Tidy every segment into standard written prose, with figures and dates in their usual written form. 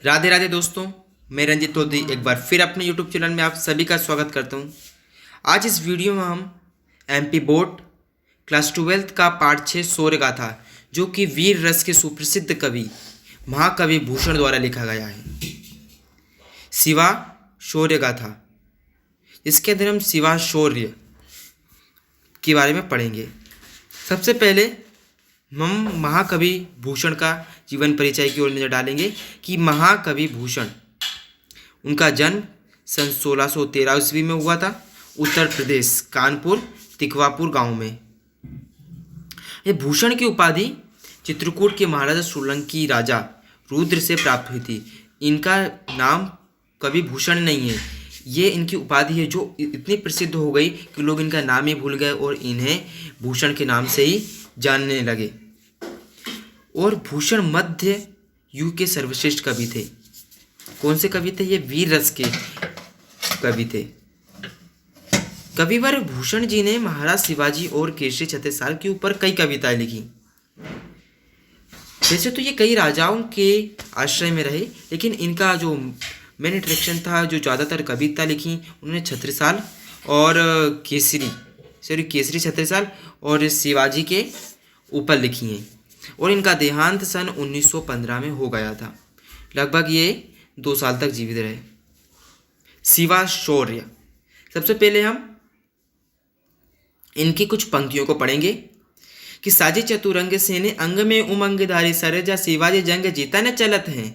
राधे राधे दोस्तों, मैं रंजित लोधी एक बार फिर अपने यूट्यूब चैनल में आप सभी का स्वागत करता हूं। आज इस वीडियो में हम एमपी बोर्ड क्लास 12 का पार्ट 6 शौर्य गाथा, जो कि वीर रस के सुप्रसिद्ध कवि महाकवि भूषण द्वारा लिखा गया है। शिवा शौर्य गाथा, इसके अंदर हम शिवा शौर्य के बारे में पढ़ेंगे। सबसे पहले हम महाकवि भूषण का जीवन परिचय की ओर नजर डालेंगे कि महाकवि भूषण, उनका जन्म सन 1613 ईस्वी में हुआ था, उत्तर प्रदेश कानपुर तिकवापुर गांव में। ये भूषण की उपाधि चित्रकूट के महाराजा सोलंकी राजा रुद्र से प्राप्त हुई थी। इनका नाम कवि भूषण नहीं है, ये इनकी उपाधि है जो इतनी प्रसिद्ध हो गई कि लोग इनका नाम ही भूल गए और इन्हें भूषण के नाम से ही जानने लगे। और भूषण मध्य युग के सर्वश्रेष्ठ कवि थे। कौन से कवि थे? ये वीर रस के कवि थे। कविवर भूषण जी ने महाराज शिवाजी और केशरी छत्रसाल के ऊपर कई कविताएं लिखी। वैसे तो ये कई राजाओं के आश्रय में रहे, लेकिन इनका जो मेन अट्रैक्शन था, जो ज़्यादातर कविता लिखी, उन्होंने छत्रसाल और केसरी छत्रसाल और शिवाजी के ऊपर लिखी हैं। और इनका देहांत सन 1915 में हो गया था। लगभग ये 2 साल तक जीवित रहे। शिवा शौर्य, सबसे पहले हम इनकी कुछ पंक्तियों को पढ़ेंगे कि साजे चतुरंग सेने अंग में उमंगधारी सरजा शिवाजी जंग जीता न चलत हैं।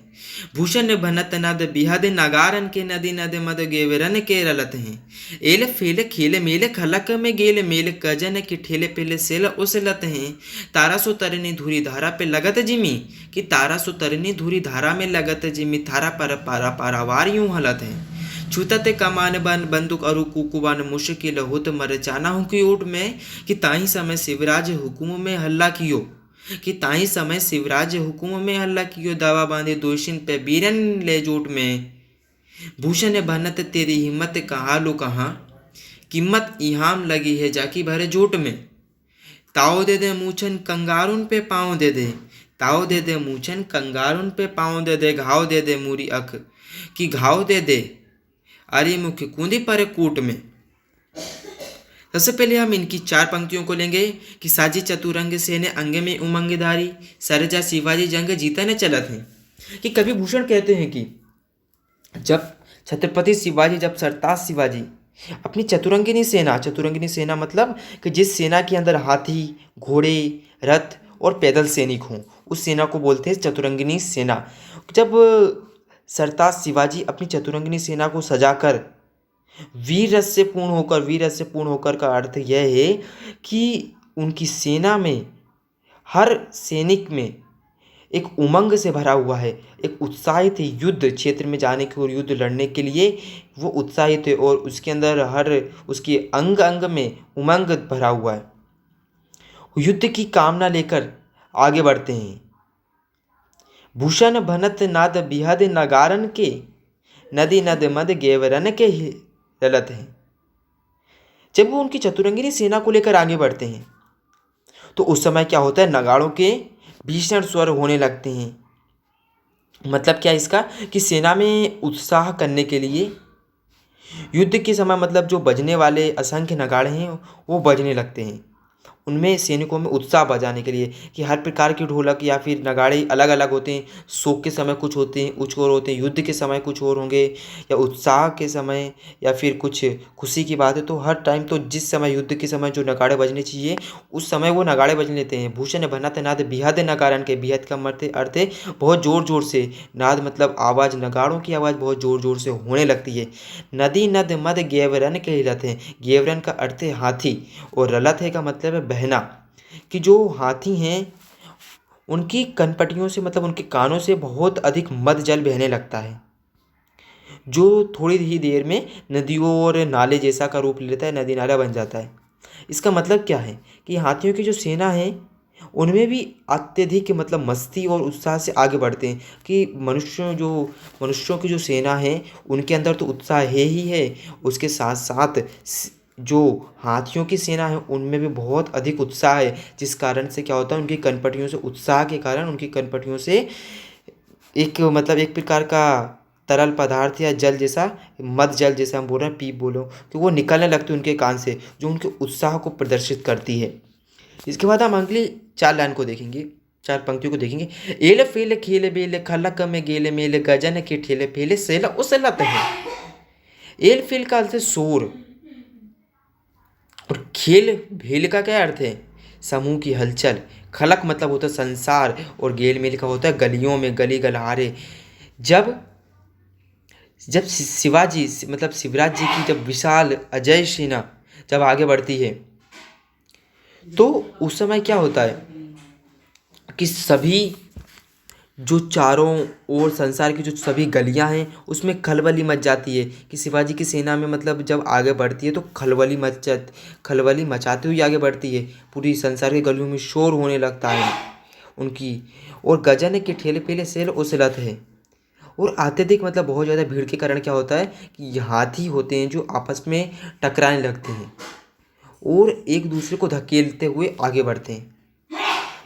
भूषण भनत नद बिहद नागारन के नदी नद मद गेवरन के रलत हैं। एल फेल खेल मेल खलक में गेल मेल कजन के ठेले पेले सेल उसलत हैं। तारा सो तरनी धुरी धारा पे लगत जिमी, कि तारा सो तरनी धुरी धारा में लगत जिमी, थारा पर पारा पारावार यूं हलत हैं। छूतते कमान बन बंदूक अरु कुकुबान मुश्किल होत मर जाना हूँ की ओट में, कि ताही समय शिवराज हुकुम में हल्ला कियो, कि ताही समय शिवराज हुकुम में हल्ला कियो, दावा बांधे दोषिन पे बीरन ले जोट में। भूषण भनत तेरी हिम्मत कहा लो कहाँ, कीमत इहाम लगी है जाकी भरे जोट में। ताओ दे दे मूछन कंगारुन पे पाँव दे दे, ताओ दे दे मूछन कंगारुन पे पाँव दे दे, घाव दे दे मूरी अख, कि घाव दे दे अरे मुख्य कूंदी पर कूट में। सबसे पहले हम इनकी 4 पंक्तियों को लेंगे कि साजी चतुरंग सेने अंग में उमंगधारी सरजा शिवाजी जंग जीता न चलत हैं। कि कवि भूषण कहते हैं कि जब छत्रपति शिवाजी, जब सरताज शिवाजी अपनी चतुरंगिनी सेना मतलब कि जिस सेना के अंदर हाथी, घोड़े, रथ और पैदल सैनिक हों, उस सेना को बोलते हैं चतुरंगिनी सेना। जब सरताज शिवाजी अपनी चतुरंगिनी सेना को सजाकर वीर रस से पूर्ण होकर का अर्थ यह है कि उनकी सेना में हर सैनिक में एक उमंग से भरा हुआ है, एक उत्साहित है युद्ध क्षेत्र में जाने की और युद्ध लड़ने के लिए वो उत्साहित है, और उसके अंदर हर उसके अंग अंग में उमंग भरा हुआ है। युद्ध की कामना लेकर आगे बढ़ते हैं। भूषण भनत नाद बिहद नगारन के नदी नद मद गेवरन के रलत हैं। जब वो उनकी चतुरंगिनी सेना को लेकर आगे बढ़ते हैं तो उस समय क्या होता है, नगाड़ों के भीषण स्वर होने लगते हैं। मतलब क्या इसका, कि सेना में उत्साह करने के लिए युद्ध के समय मतलब जो बजने वाले असंख्य नगाड़े हैं वो बजने लगते हैं। उनमें सैनिकों में उत्साह बजाने के लिए कि हर प्रकार की ढोलक या फिर नगाड़े अलग अलग होते हैं। शोक के समय कुछ होते हैं, कुछ और होते हैं, युद्ध के समय कुछ और होंगे, या उत्साह के समय या फिर कुछ खुशी की बात है। तो हर टाइम तो जिस समय युद्ध के समय जो नगाड़े बजने चाहिए उस समय वो नगाड़े बजने लेते हैं। भूषण भनत नाद बिहद नगारन के, बिहद का अर्थ है बहुत ज़ोर ज़ोर से, नाद मतलब आवाज़, नगाड़ों की आवाज़ बहुत ज़ोर ज़ोर से होने लगती है। नदी नद मद गेवरन के रलत हैं। गेवरन का अर्थ है हाथी, और रलत है का मतलब है बहना, कि जो हाथी हैं उनकी कनपटियों से मतलब उनके कानों से बहुत अधिक मद जल बहने लगता है, जो थोड़ी ही देर में नदियों और नाले जैसा का रूप ले लेता है, नदी नाला बन जाता है। इसका मतलब क्या है कि हाथियों की जो सेना है उनमें भी अत्यधिक मतलब मस्ती और उत्साह से आगे बढ़ते हैं। कि मनुष्यों की जो सेना है उनके अंदर तो उत्साह है ही है, उसके साथ साथ जो हाथियों की सेना है उनमें भी बहुत अधिक उत्साह है, जिस कारण से क्या होता है, उनकी कनपटियों से उत्साह के कारण उनकी कनपटियों से एक मतलब एक प्रकार का तरल पदार्थ या जल जैसा, मद जल जैसा हम बोल रहे हैं, पीप बोलो, कि वो निकलने लगती है उनके कान से, जो उनके उत्साह को प्रदर्शित करती है। इसके बाद हम अगली 4 लाइन को देखेंगे, 4 पंक्तियों को देखेंगे। एल फेल खेल बेल खलक में गेल मेल गजन के ठेले फेले सेला उसलत है। एल फेल का अर्थ है शोर, और खेल भेल का क्या अर्थ है? समूह की हलचल। खलक मतलब होता है संसार, और गेल मेल का होता है गलियों में, गली गलहारे। जब जब शिवाजी मतलब शिवराज जी की जब विशाल अजय सेना जब आगे बढ़ती है, तो उस समय क्या होता है कि सभी जो चारों ओर संसार की जो सभी गलियां हैं उसमें खलबली मच जाती है, कि शिवाजी की सेना में मतलब जब आगे बढ़ती है तो खलबली मचाते हुए आगे बढ़ती है, पूरी संसार की गलियों में शोर होने लगता है उनकी। और गजन के ठेले पेले सेल उछलत है। और अत्यधिक मतलब बहुत ज़्यादा भीड़ के कारण क्या होता है कि हाथी होते हैं जो आपस में टकराने लगते हैं और एक दूसरे को धकेलते हुए आगे बढ़ते हैं।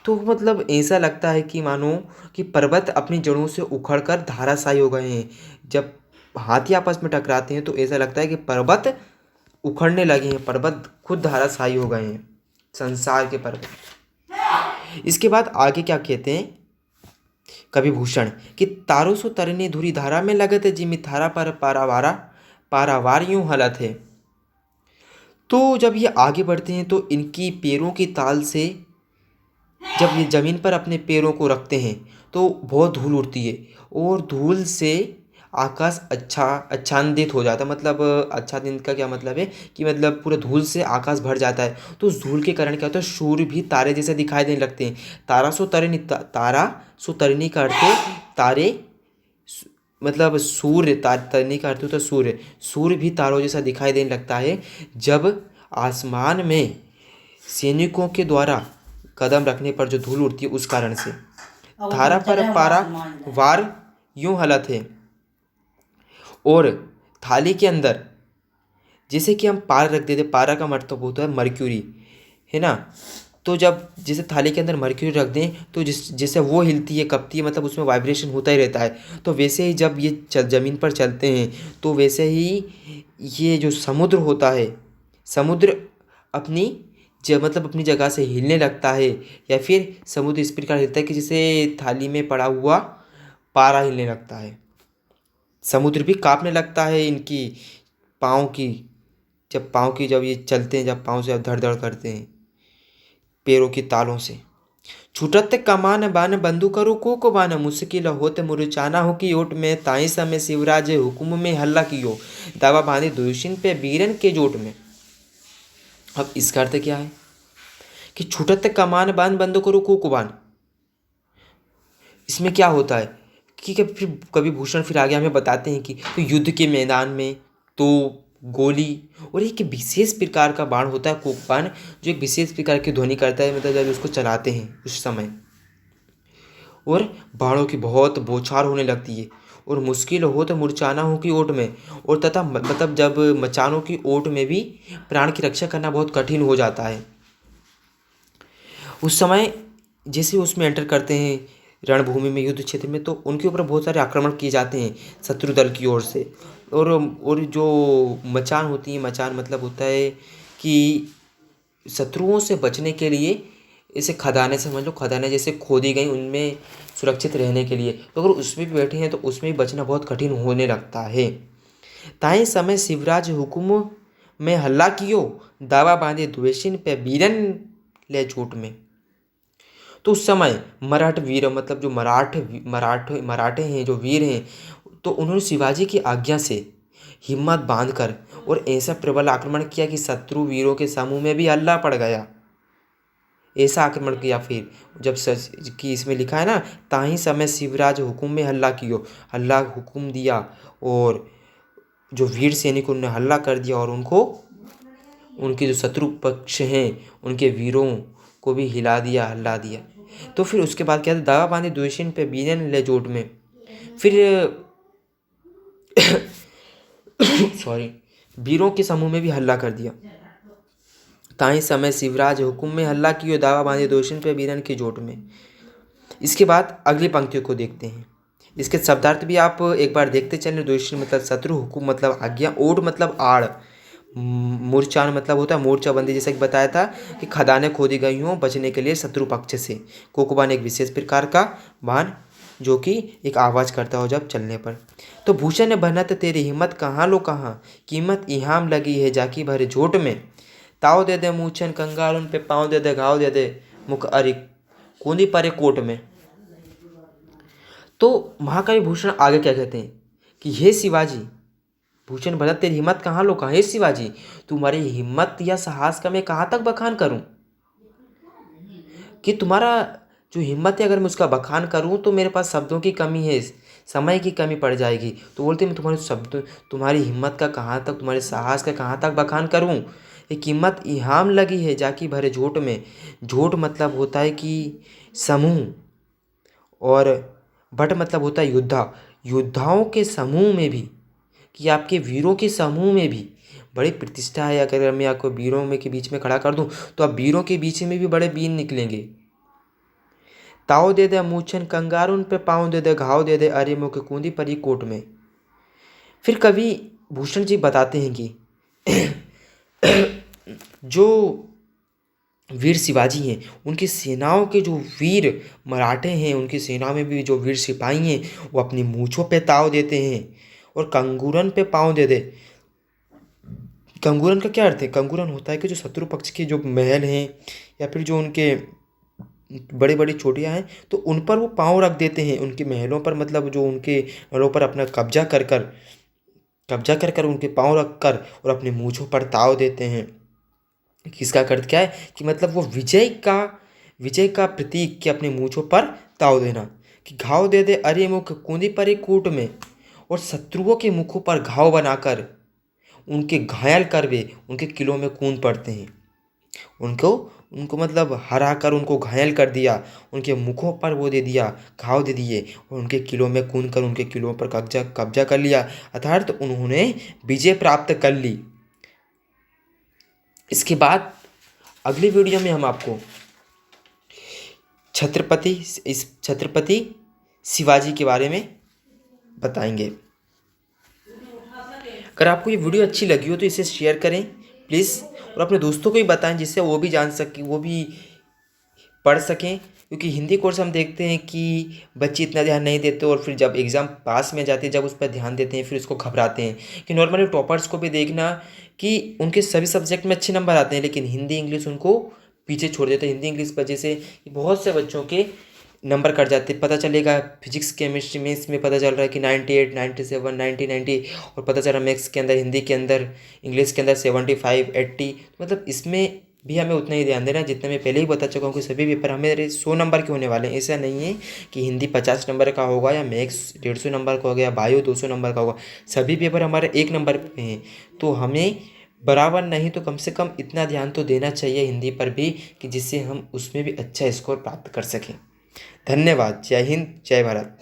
तो मतलब ऐसा लगता है कि मानो कि पर्वत अपनी जड़ों से उखड़कर धाराशायी हो गए हैं। जब हाथी आपस में टकराते हैं तो ऐसा लगता है कि पर्वत उखड़ने लगे हैं, पर्वत खुद धाराशायी हो गए हैं, संसार के पर्वत। इसके बाद आगे क्या कहते हैं कवि भूषण, कि तारों सो तरने धुरी धारा में लगत जिमि थारा पर पारावार यूं हलत है। तो जब ये आगे बढ़ते हैं तो इनकी पैरों की ताल से जब ये ज़मीन पर अपने पैरों को रखते हैं तो बहुत धूल उड़ती है, और धूल से आकाश आच्छादित हो जाता है। मतलब आच्छादित का क्या मतलब है कि मतलब पूरा धूल से आकाश भर जाता है। तो उस धूल के कारण क्या होता है, सूर्य भी तारे जैसे दिखाई देने लगते हैं। तारा सो तरनी का अर्थ है तारे, मतलब सूर्य, तरनी का अर्थ होता है सूर्य। सूर्य भी तारों जैसा दिखाई देने लगता है जब आसमान में सैनिकों के द्वारा कदम रखने पर जो धूल उड़ती है उस कारण से। थारा पर पारा वार यूं हलत है। और थाली के अंदर जैसे कि हम पार रख देते, पारा का मतलब होता है मर्क्यूरी, है ना। तो जब जैसे थाली के अंदर मर्क्यूरी रख दें तो जैसे वो हिलती है कपती है, मतलब उसमें वाइब्रेशन होता ही रहता है। तो वैसे ही जब ये ज़मीन पर चलते हैं तो वैसे ही ये जो समुद्र होता है, समुद्र अपनी मतलब अपनी जगह से हिलने लगता है, या फिर समुद्र इस प्रकार हिलता है कि जैसे थाली में पड़ा हुआ पारा हिलने लगता है। समुद्र भी कांपने लगता है इनकी पाँव की, जब ये चलते हैं, जब पाँव से धड़ धड़ करते हैं पैरों की तालों से। छूटत कमान बान बंधु करो को बान मुश्किल होत मुरचाना हो की ओट में ताई समय शिवराज हुकुम में हल्ला कियो दावा बांधे दोषिन पे बीरन के जोट में। अब इसका अर्थ क्या है कि छूटत कमान बान बंधु करो को बान, इसमें क्या होता है कि फिर कवि भूषण फिर आगे हमें बताते हैं कि तो युद्ध के मैदान में तो गोली और एक विशेष प्रकार का बाण होता है कोक बाण, जो एक विशेष प्रकार की ध्वनि करता है, मतलब जब उसको चलाते हैं उस समय, और बाणों की बहुत बौछार होने लगती है। और मुश्किल हो तो मुरचाना हो की ओट में, और तथा मतलब जब मचानों की ओट में भी प्राण की रक्षा करना बहुत कठिन हो जाता है। उस समय जैसे उसमें एंटर करते हैं रणभूमि में, युद्ध क्षेत्र में, तो उनके ऊपर बहुत सारे आक्रमण किए जाते हैं शत्रु दल की ओर से। और जो मचान होती है, मचान मतलब होता है कि शत्रुओं से बचने के लिए इसे खदाने, समझ लो खदाने जैसे खोदी गई उनमें सुरक्षित रहने के लिए। तो अगर उसमें भी बैठे हैं तो उसमें भी बचना बहुत कठिन होने लगता है। ताई समय शिवराज हुकुम में हल्ला कियो दावा बांधे द्वेषिन पे बीरन ले चोट में। तो उस समय मराठ वीर, मतलब जो मराठे हैं, जो वीर हैं, तो उन्होंने शिवाजी की आज्ञा से हिम्मत बांधकर और ऐसा प्रबल आक्रमण किया कि शत्रु वीरों के समूह में भी हल्ला पड़ गया। ऐसा आक्रमण किया फिर जब सच कि इसमें लिखा है ना, ताही समय शिवराज हुकुम में हल्ला कियो, हल्ला हुकुम दिया, और जो वीर सैनिकों ने हल्ला कर दिया और उनको उनके जो शत्रु पक्ष हैं उनके वीरों को भी हिला दिया, हल्ला दिया। तो फिर उसके बाद क्या था, दावा बांधे द्वेषिन पे बीरन ले जोट में, फिर सॉरी वीरों के समूह में भी हल्ला कर दिया। ताई समय शिवराज हुकुम में हल्ला कियो दावा बांधे द्वेषिन पे बीरन के जोट में। इसके बाद अगली पंक्तियों को देखते हैं। इसके शब्दार्थ भी आप एक बार देखते चलें। द्वेषी मतलब शत्रु, हुकुम मतलब आज्ञा, ओढ़ मतलब आड़, मूर्छान मतलब होता है मोर्चाबंदी, जैसा कि बताया था कि खदानें खोदी गई हों बचने के लिए शत्रु पक्ष से। कोकबान एक विशेष प्रकार का बाण जो कि एक आवाज़ करता हो जब चलने पर। तो भूषण भनत तेरी हिम्मत कहाँ लो कहाँ, कीमत इहाम लगी है जाकी भरे झोट में। ताव दे दे मूछन कंगाल उन पे, पाँव दे दे घाव दे दे मुख अरि कूंदी परे कोट में। तो महाकवि भूषण आगे क्या कहते हैं कि हे शिवाजी, भूषण भरत तेरी हिम्मत कहाँ लो कहाँ, हे शिवाजी तुम्हारी हिम्मत या साहस का मैं कहाँ तक बखान करूं, कि तुम्हारा जो हिम्मत है अगर मैं उसका बखान करूं तो मेरे पास शब्दों की कमी है, समय की कमी पड़ जाएगी। तो बोलते मैं तुम्हारे शब्द, तुम्हारी हिम्मत का कहाँ तक, तुम्हारे साहस का कहाँ तक बखान करूं। ये कीमत इहाम लगी है जाकी भरे झोट में। झोट मतलब होता है कि समूह, और भट मतलब होता है योद्धा। योद्धाओं के समूह में भी, कि आपके वीरों के समूह में भी बड़ी प्रतिष्ठा है। अगर मैं आपको वीरों में के बीच में खड़ा कर दूं तो आप वीरों के बीच में भी बड़े वीर निकलेंगे। ताव दे दे मूछन कंगार उन पे, पाँव दे दे घाव दे दे अरे मुख कूंदी परी कोट में। फिर कवि भूषण जी बताते हैं कि जो वीर शिवाजी हैं उनकी सेनाओं के जो वीर मराठे हैं, उनकी सेना में भी जो वीर सिपाही हैं वो अपनी मूँछों पे ताव देते हैं और कंगूरन पे पाँव दे दे। कंगूरन का क्या अर्थ है? कंगूरन होता है कि जो शत्रु पक्ष के जो महल हैं या फिर जो उनके बड़ी बड़ी चोटियाँ हैं तो उन पर वो पाँव रख देते हैं, उनके महलों पर, मतलब जो उनके महलों पर अपना कब्जा कर कर उनके पाँव रख कर और अपने मूँछों पर ताव देते हैं। इसका अर्थ क्या है कि मतलब वो विजय का प्रतीक कि अपने मूँछों पर ताव देना। कि घाव दे दे अरे मुख कूंदी परे कूट में, और शत्रुओं के मुखों पर घाव बनाकर उनके घायल कर वे उनके किलों में कूद पड़ते हैं। उनको उनको मतलब हरा कर उनको घायल कर दिया, उनके मुखों पर वो दे दिया, घाव दे दिए और उनके किलों में कूद कर उनके किलों पर कब्जा कर लिया, अर्थात उन्होंने विजय प्राप्त कर ली। इसके बाद अगली वीडियो में हम आपको छत्रपति शिवाजी के बारे में बताएंगे। अगर आपको ये वीडियो अच्छी लगी हो तो इसे शेयर करें प्लीज़, और अपने दोस्तों को भी बताएं जिससे वो भी जान सकें, वो भी पढ़ सकें। क्योंकि हिंदी कोर्स हम देखते हैं कि बच्चे इतना ध्यान नहीं देते और फिर जब एग्ज़ाम पास में जाते हैं जब उस पर ध्यान देते हैं फिर उसको घबराते हैं। कि नॉर्मली टॉपर्स को भी देखना कि उनके सभी सब्जेक्ट में अच्छे नंबर आते हैं लेकिन हिंदी इंग्लिश उनको पीछे छोड़ देते हैं। हिंदी इंग्लिश वजह से बहुत से बच्चों के नंबर कट जाते, पता चलेगा फिजिक्स केमिस्ट्री में इसमें पता चल रहा है कि 98, 97, 90, 90, और पता चल रहा है मैथ्स के अंदर, हिंदी के अंदर, इंग्लिश के अंदर 75, 80। मतलब इसमें भी हमें उतना ही ध्यान देना है जितना मैं पहले ही बता चुका हूँ कि सभी पेपर हमें 100 नंबर के होने वाले हैं। ऐसा नहीं है कि हिंदी 50 नंबर का होगा या मैथ्स 150 नंबर का हो गया, बायो 200 नंबर का होगा। सभी पेपर हमारे 1 नंबर पे हैं। तो हमें बराबर नहीं तो कम से कम इतना ध्यान तो देना चाहिए हिंदी पर भी कि जिससे हम उसमें भी अच्छा स्कोर प्राप्त कर सकें। धन्यवाद। जय हिंद, जय भारत।